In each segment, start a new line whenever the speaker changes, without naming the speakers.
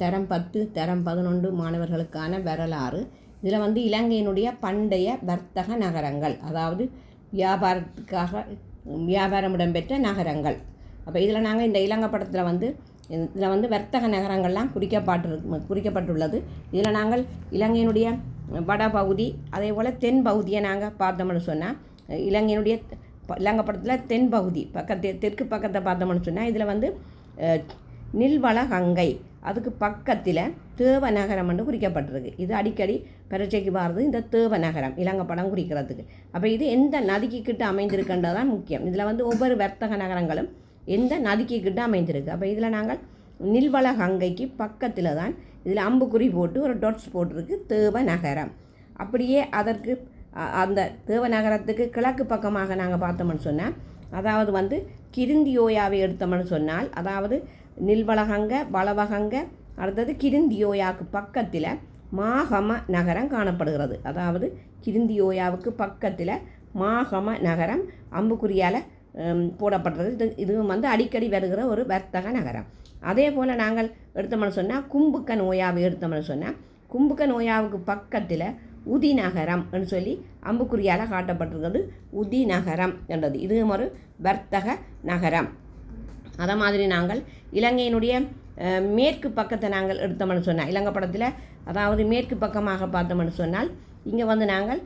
தரம் 10 தரம் 11 மாணவர்களுக்கான வரலாறு. இதில் இலங்கையினுடைய பண்டைய வர்த்தக நகரங்கள், அதாவது வியாபாரம் இடம்பெற்ற நகரங்கள். அப்போ இதில் நாங்கள் இந்த இலங்கை படத்தில் இதில் வர்த்தக நகரங்கள்லாம் குறிக்கப்பட்டுள்ளது. இதில் நாங்கள் இலங்கையினுடைய வடபகுதி அதே போல் தென் பகுதியை நாங்கள் பார்த்தோம்னு சொன்னால், இலங்கை படத்தில் தென் பகுதி தெற்கு பக்கத்தை பார்த்தோம்னு சொன்னால், இதில் நில்வளகங்கை, அதுக்கு பக்கத்தில் தேவ நகரம் என்று குறிக்கப்பட்டிருக்கு. இது அடிக்கடி பரீட்சைக்கு வர்றது, இந்த தேவ நகரம் இலங்கை படம் குறிக்கிறதுக்கு. அப்போ இது எந்த நதிக்கு கிட்ட அமைந்திருக்கின்றதான் முக்கியம். இதில் ஒவ்வொரு வர்த்தக நகரங்களும் எந்த நதிக்கு கிட்ட அமைந்திருக்கு. அப்போ இதில் நாங்கள் நில்வளகங்கைக்கு பக்கத்தில் தான் இதில் அம்புக்குறி போட்டு ஒரு டொட்ஸ் போட்டிருக்கு தேவ நகரம். அப்படியே அதற்கு அந்த தேவ நகரத்துக்கு கிழக்கு பக்கமாக நாங்கள் பார்த்தோம்னு சொன்னால், அதாவது கிருந்தியோயாவை எடுத்தோம்னு சொன்னால், அதாவது நில்வளகங்க வளவகங்க அடுத்தது கிருந்தியோயாவுக்கு பக்கத்தில் மாகம நகரம் காணப்படுகிறது. அதாவது கிருந்தியோயாவுக்கு பக்கத்தில் மாகம நகரம் அம்புக்குறியால் போடப்படுறது. இதுவும் அடிக்கடி வருகிற ஒரு வர்த்தக நகரம். அதே போல் நாங்கள் எடுத்தோம்னு சொன்னால், கும்புக்க நோயாவை எடுத்தோம்னு சொன்னால், கும்புக்க நோயாவுக்கு பக்கத்தில் உதி நகரம் என்று சொல்லி அம்புக்குறியால் காட்டப்பட்டிருக்கிறது உதி நகரம் என்றது. இதுவும் ஒரு வர்த்தக நகரம். அதை மாதிரி நாங்கள் இலங்கையினுடைய மேற்கு பக்கத்தை நாங்கள் எடுத்தோம்னு சொன்னால், இலங்கை படத்தில் அதாவது மேற்கு பக்கமாக பார்த்தோம்னு சொன்னால், இங்கே நாங்கள்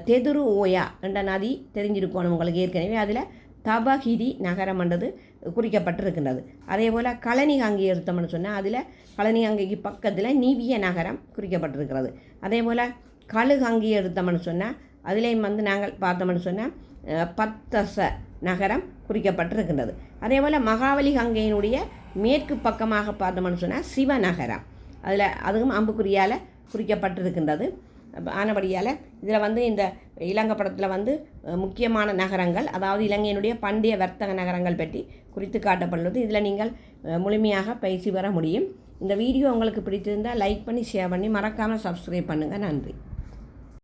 தெதுரு ஓயா என்ற நதி தெரிஞ்சிருக்கணும் உங்களுக்கு ஏற்கனவே. அதில் தபகிரி நகரம் என்றது குறிக்கப்பட்டிருக்கின்றது. அதே போல் கழனிகங்கை எடுத்தோம்னு சொன்னால், அதில் கழனிகங்கைக்கு பக்கத்தில் நீவிய நகரம் குறிக்கப்பட்டிருக்கிறது. அதே போல் கழுகங்கை எடுத்தோம்னு சொன்னால், அதிலேயும் நாங்கள் பார்த்தோம்னு சொன்னால் பத்தச நகரம் குறிக்கப்பட்டிருக்கின்றது. அதே போல் மகாவலி கங்கையினுடைய மேற்கு பக்கமாக பார்த்தோம்னு சொன்னால் சிவநகரம், அதுவும் அம்புக்குறியால் குறிக்கப்பட்டிருக்கின்றது. ஆனபடியால் இதில் இந்த இலங்கை படத்தில் முக்கியமான நகரங்கள், அதாவது இலங்கையினுடைய பண்டைய வர்த்தக நகரங்கள் பற்றி குறித்து காட்டப்பட்டுள்ளது. இதில் நீங்கள் முழுமையாக பயிற்சி பெற முடியும். இந்த வீடியோ உங்களுக்கு பிடித்திருந்தால் லைக் பண்ணி ஷேர் பண்ணி மறக்காமல் சப்ஸ்கிரைப் பண்ணுங்கள். நன்றி.